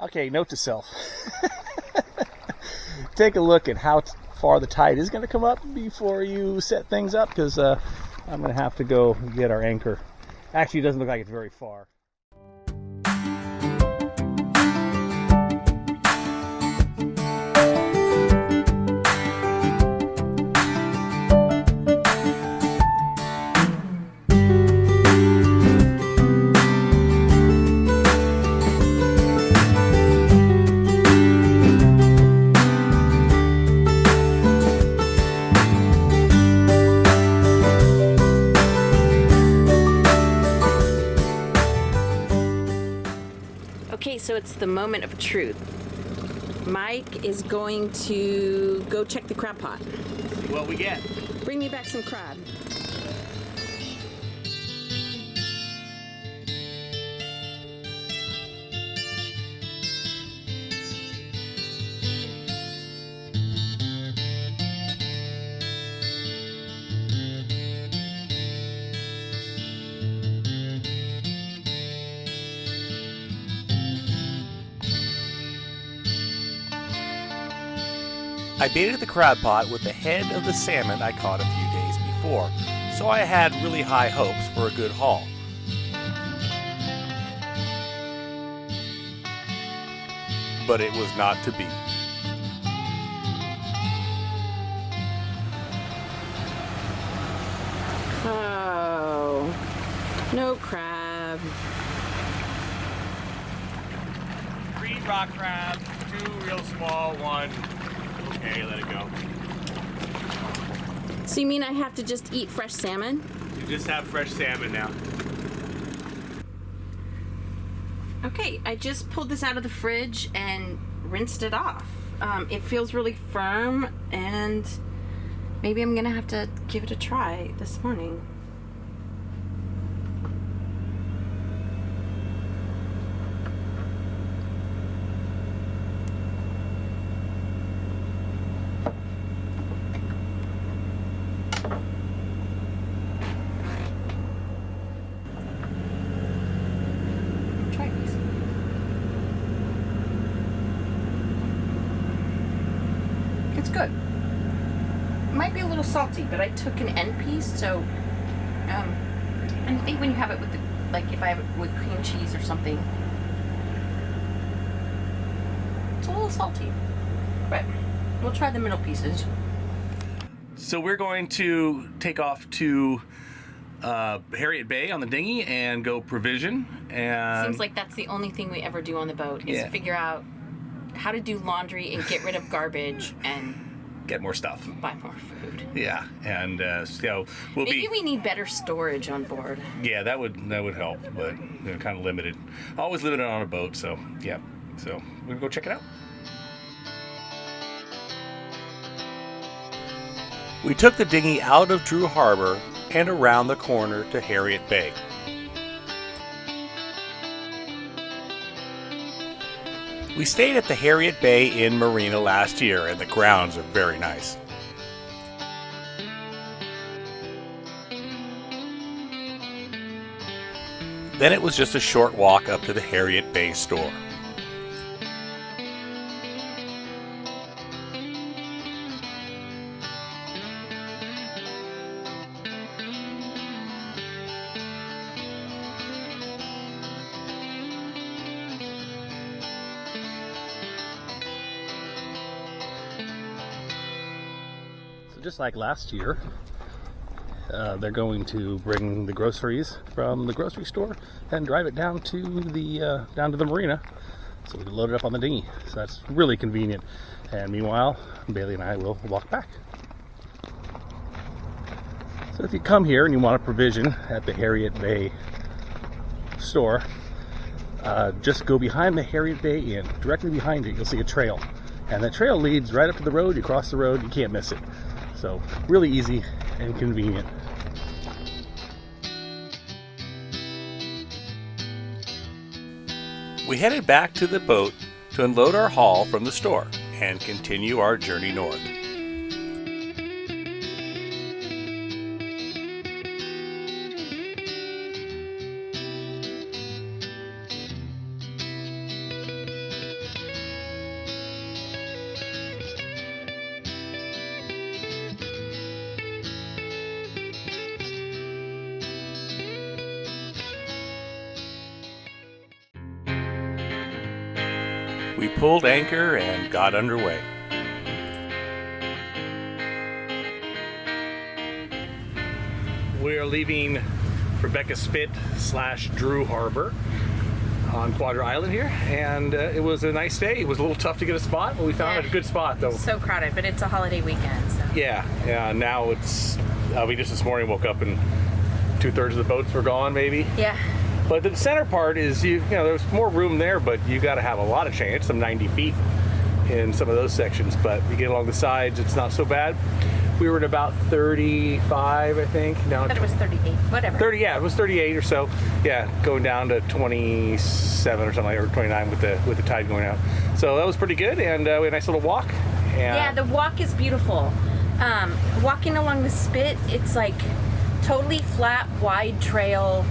Okay, note to self. Take a look at how far the tide is going to come up before you set things up, because I'm going to have to go get our anchor. Actually, it doesn't look like it's very far. Okay, so it's the moment of truth. Mike is going to go check the crab pot. See what we get. Bring me back some crab. I baited the crab pot with the head of the salmon I caught a few days before, so I had really high hopes for a good haul. But it was not to be. Oh, no crab. 3 rock crabs, 2 real small, 1. Okay, let it go. So you mean I have to just eat fresh salmon? You just have fresh salmon now. Okay, I just pulled this out of the fridge and rinsed it off. It feels really firm, and maybe I'm gonna have to give it a try this morning. Try these. It's good. It might be a little salty, but I took an end piece, so and I think when you have it with like if I have it with cream cheese or something, it's a little salty. But we'll try the middle pieces. So we're going to take off to Harriot Bay on the dinghy and go provision. And Seems like that's the only thing we ever do on the boat is Yeah. figure out how to do laundry and get rid of garbage and get more stuff. buy more food. Yeah, and so we'll Maybe be. we need better storage on board. Yeah, that would help, but they're kind of limited. Always limited on a boat, so yeah. So we're gonna go check it out. We took the dinghy out of Drew Harbor and around the corner to Harriot Bay. We stayed at the Harriot Bay Inn Marina last year, and the grounds are very nice. Then it was just a short walk up to the Harriot Bay store. So just like last year, they're going to bring the groceries from the grocery store and drive it down to the marina, so we can load it up on the dinghy. So that's really convenient. And meanwhile, Bailey and I will walk back. So if you come here and you want a provision at the Harriot Bay store, just go behind the Harriot Bay Inn. Directly behind it, you'll see a trail. And that trail leads right up to the road. You cross the road, you can't miss it. So really easy and convenient. We headed back to the boat to unload our haul from the store and continue our journey north. we pulled anchor and got underway. We're leaving Rebecca Spit / Drew Harbor on Quadra Island here, and it was a nice day. It was a little tough to get a spot, but we found a good spot though. So crowded, but it's a holiday weekend, so. Yeah, now it's, we just this morning woke up and 2/3 of the boats were gone maybe. Yeah. But the center part is, you know, there's more room there, but you got to have a lot of change, some 90 feet in some of those sections, but you get along the sides, it's not so bad. We were at about 35, I think. Now I thought it was 38, whatever. 30, yeah, it was 38 or so. Yeah, going down to 27 or something, like, or 29 with the tide going out. So that was pretty good, and we had a nice little walk. And yeah, the walk is beautiful. Walking along the spit, it's like totally flat, wide trail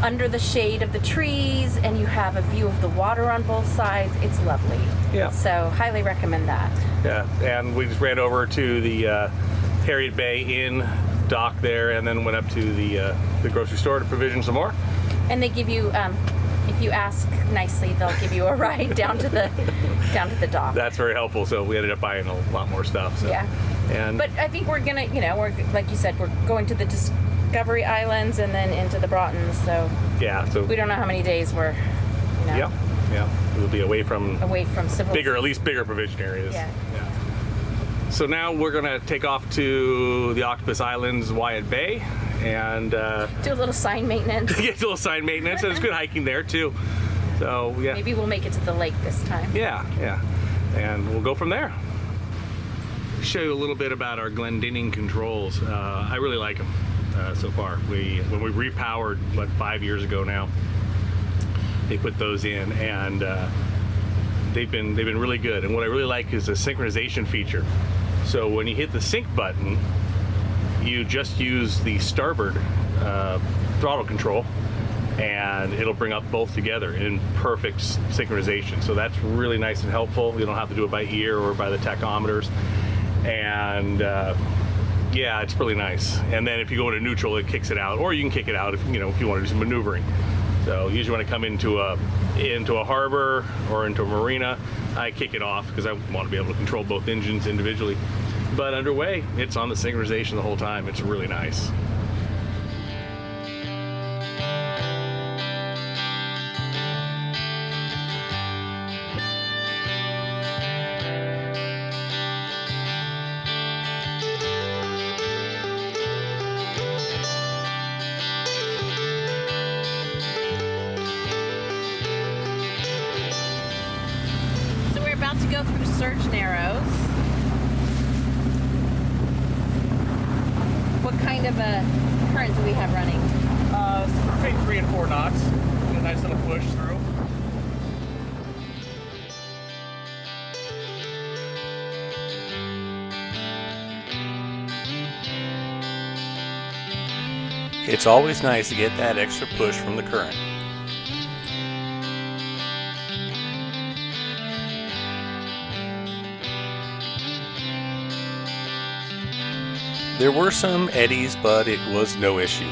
under the shade of the trees, and you have a view of the water on both sides. It's lovely. Yeah. So highly recommend that. Yeah, and we just ran over to the Harriot Bay Inn dock there, and then went up to the grocery store to provision some more. And they give you, if you ask nicely, they'll give you a ride down to the dock. That's very helpful. So we ended up buying a lot more stuff. So. Yeah. But I think we're gonna, we're, like you said, we're going to the Discovery Islands and then into the Broughtons. So yeah, so we don't know how many days we're, Yeah. We'll be away from civil. at least bigger provision areas. Yeah. So now we're gonna take off to the Octopus Islands, Harriot Bay, and do a little sign maintenance. get a little sign maintenance, and it's good hiking there too. So yeah. Maybe we'll make it to the lake this time. Yeah, and we'll go from there. Show you a little bit about our Glendinning controls. I really like them so far. When we repowered 5 years ago now, they put those in, and they've been really good. And what I really like is the synchronization feature. So when you hit the sync button, you just use the starboard throttle control, and it'll bring up both together in perfect synchronization. So that's really nice and helpful. You don't have to do it by ear or by the tachometers. And yeah, it's really nice. And then if you go into neutral, it kicks it out, or you can kick it out if you want to do some maneuvering. So usually when I come into a harbor or into a marina, I kick it off because I want to be able to control both engines individually. But underway, it's on the synchronization the whole time. It's really nice. About to go through Surge Narrows. What kind of a current do we have running? Between 3 and 4 knots. A nice little push through. It's always nice to get that extra push from the current. There were some eddies, but it was no issue.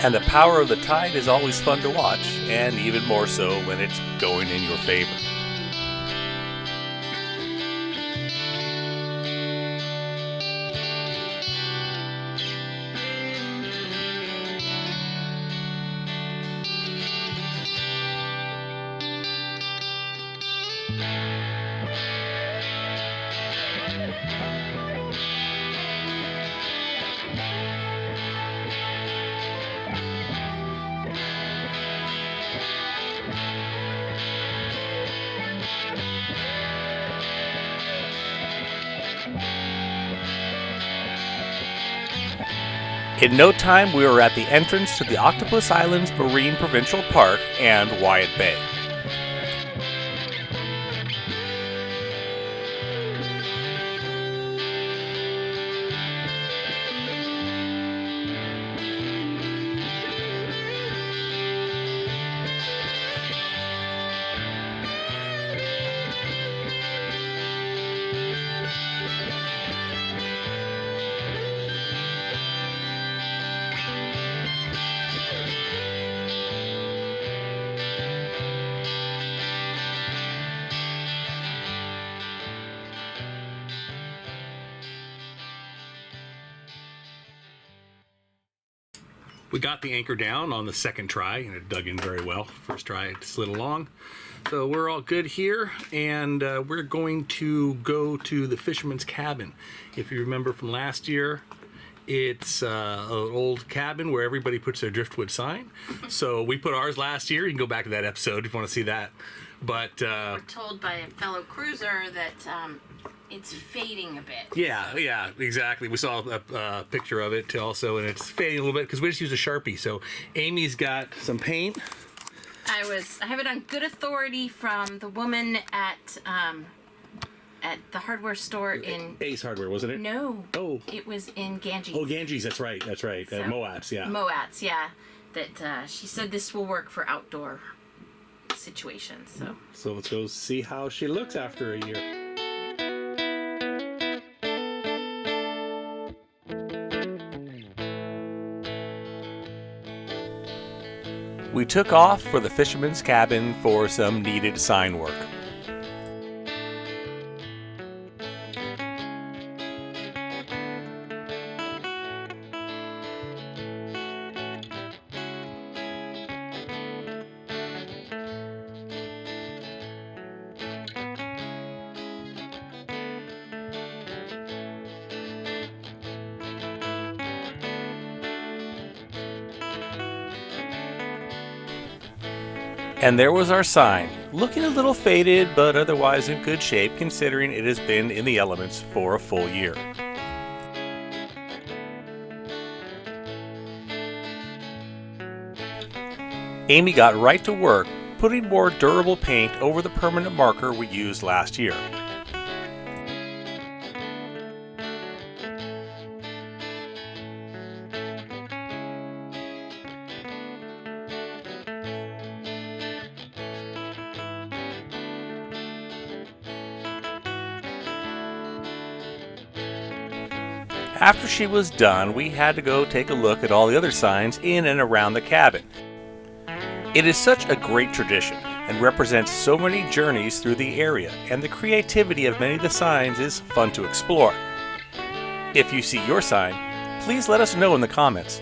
And the power of the tide is always fun to watch, and even more so when it's going in your favor. In no time, we were at the entrance to the Octopus Islands Marine Provincial Park and Harriot Bay. We got the anchor down on the second try, and it dug in very well. First try, it slid along. So we're all good here, and we're going to go to the Fisherman's cabin. If you remember from last year, it's an old cabin where everybody puts their driftwood sign. So we put ours last year. You can go back to that episode if you want to see that. But we're told by a fellow cruiser that it's fading a bit. Yeah, exactly. We saw a picture of it also, and it's fading a little bit because we just use a Sharpie. So Amy's got some paint. I have it on good authority from the woman at the hardware store in Ace Hardware, wasn't it? No. Oh. It was in Ganges. Oh, Ganges. That's right. So, Moats. Yeah. Moats. Yeah. That she said this will work for outdoor situations. So let's go see how she looks after a year. We took off for the Fisherman's cabin for some needed sign work. And there was our sign, looking a little faded but otherwise in good shape considering it has been in the elements for a full year. Amy got right to work putting more durable paint over the permanent marker we used last year. After she was done, we had to go take a look at all the other signs in and around the cabin. It is such a great tradition and represents so many journeys through the area, and the creativity of many of the signs is fun to explore. If you see your sign, please let us know in the comments.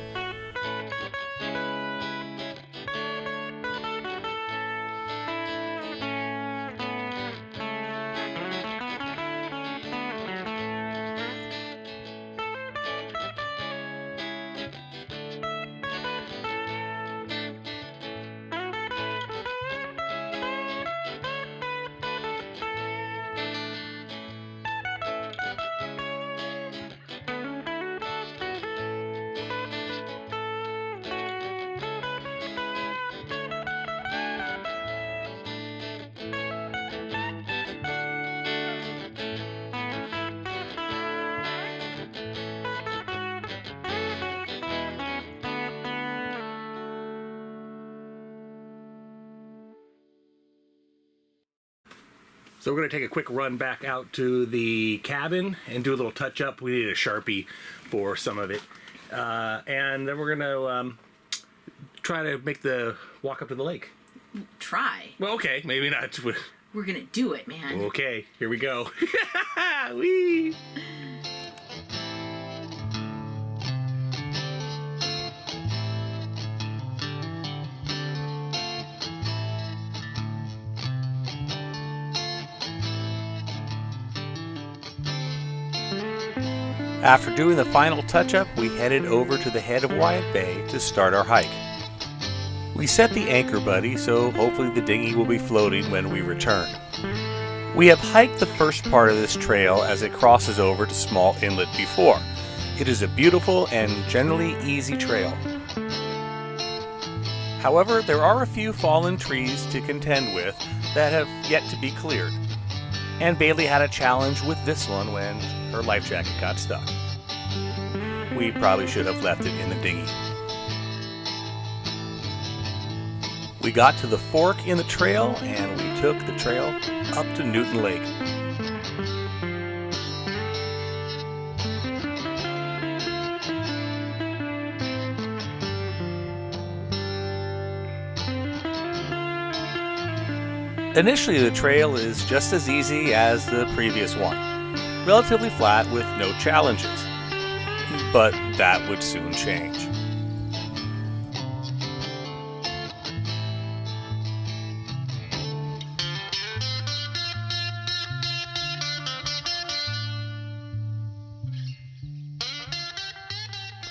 So we're going to take a quick run back out to the cabin and do a little touch up. We need a Sharpie for some of it. And then we're going to try to make the walk up to the lake. Try. Well, okay, maybe not. We're going to do it, man. Okay, here we go. Whee! After doing the final touch-up, we headed over to the head of Harriot Bay to start our hike. We set the anchor buddy, so hopefully the dinghy will be floating when we return. We have hiked the first part of this trail as it crosses over to Small Inlet before. It is a beautiful and generally easy trail. However, there are a few fallen trees to contend with that have yet to be cleared. And Bailey had a challenge with this one when her life jacket got stuck. We probably should have left it in the dinghy. We got to the fork in the trail and we took the trail up to Newton Lake. Initially, the trail is just as easy as the previous one, relatively flat with no challenges, but that would soon change.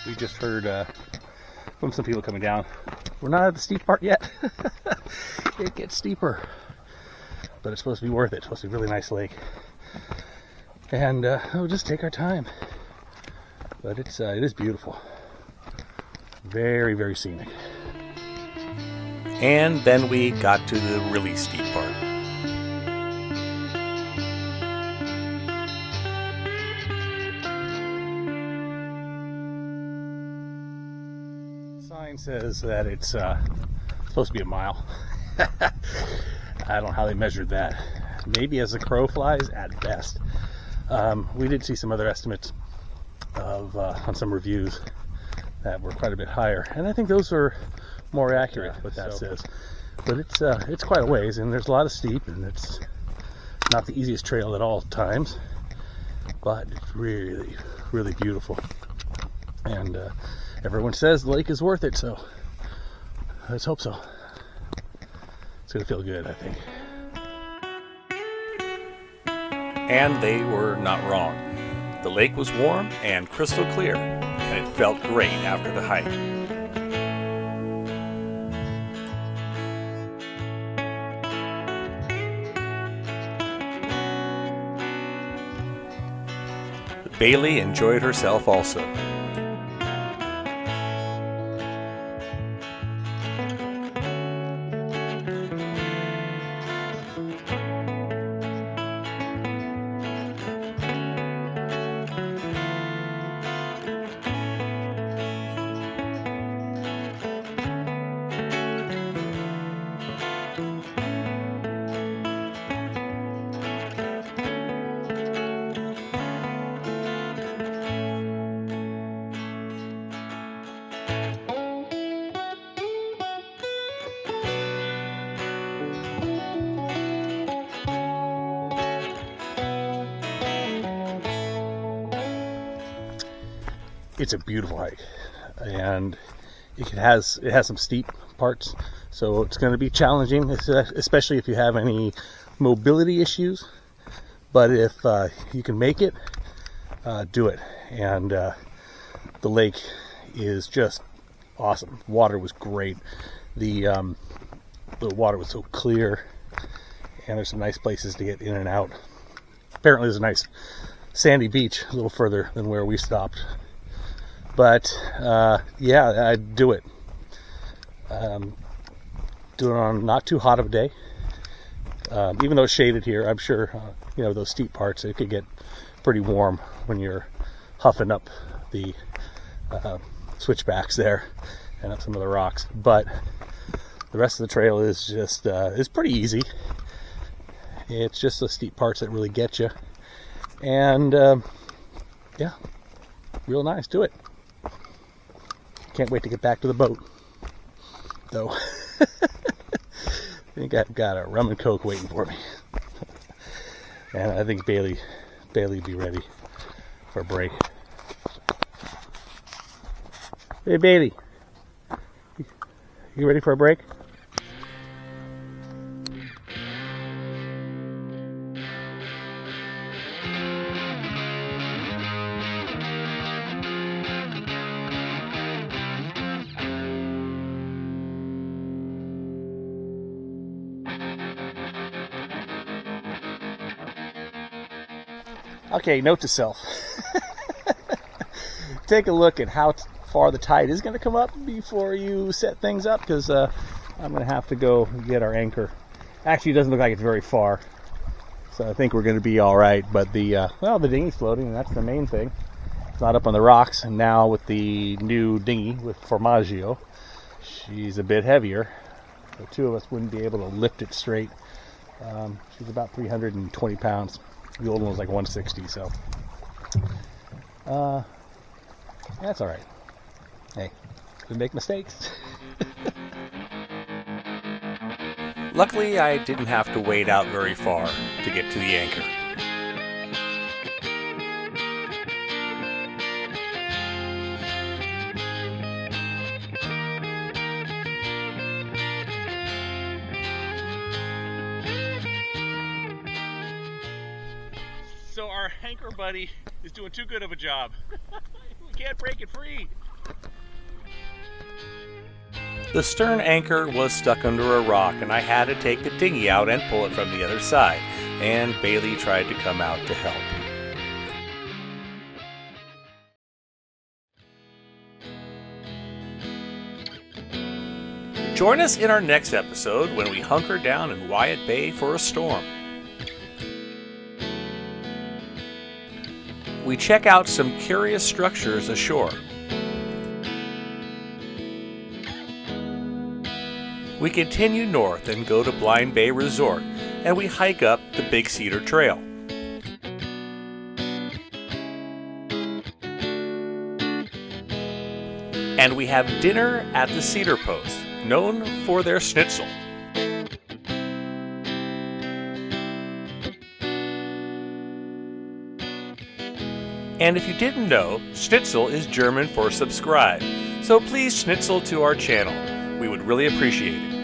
We just heard from some people coming down. We're not at the steep part yet. It gets steeper, but it's supposed to be worth it. It's supposed to be a really nice lake, and we'll just take our time. But it is beautiful, very, very scenic. And then we got to the really steep part. Sign says that it's supposed to be a mile. I don't know how they measured that. Maybe as the crow flies at best. We did see some other estimates of on some reviews that were quite a bit higher, and I think those are more accurate. What that says, but it's quite a ways, and there's a lot of steep, and it's not the easiest trail at all times, but it's really, really beautiful, and everyone says the lake is worth it, so let's hope so. It's gonna feel good, I think. And they were not wrong. The lake was warm and crystal clear, and it felt great after the hike. Bailey enjoyed herself also. It's a beautiful hike, and it has some steep parts, so it's going to be challenging, especially if you have any mobility issues. But if you can make it, do it. And the lake is just awesome. Water was great. The water was so clear, and there's some nice places to get in and out. Apparently there's a nice sandy beach a little further than where we stopped. But yeah, I'd do it. Do it on not too hot of a day. Even though it's shaded here, I'm sure those steep parts, it could get pretty warm when you're huffing up the switchbacks there and up some of the rocks. But the rest of the trail is just is pretty easy. It's just the steep parts that really get you. And yeah, real nice. Do it. Can't wait to get back to the boat, though. I think I've got a rum and coke waiting for me, and I think Bailey will be ready for a break. Hey, Bailey, you ready for a break? Okay, note to self. Take a look at how far the tide is going to come up before you set things up, because I'm going to have to go get our anchor. Actually, it doesn't look like it's very far, so I think we're going to be all right. But the dinghy's floating, and that's the main thing. It's not up on the rocks, and now with the new dinghy with Formaggio, she's a bit heavier. The two of us wouldn't be able to lift it straight. She's about 320 pounds. The old one was like 160, so that's all right. Hey, we make mistakes. Luckily, I didn't have to wade out very far to get to the anchor. So our anchor buddy is doing too good of a job. We can't break it free. The stern anchor was stuck under a rock, and I had to take the dinghy out and pull it from the other side, and Bailey tried to come out to help. Join us in our next episode when we hunker down in Harriot Bay for a storm. We check out some curious structures ashore. We continue north and go to Blind Bay Resort, and we hike up the Big Cedar Trail. And we have dinner at the Cedar Post, known for their schnitzel. And if you didn't know, schnitzel is German for subscribe, so please schnitzel to our channel. We would really appreciate it.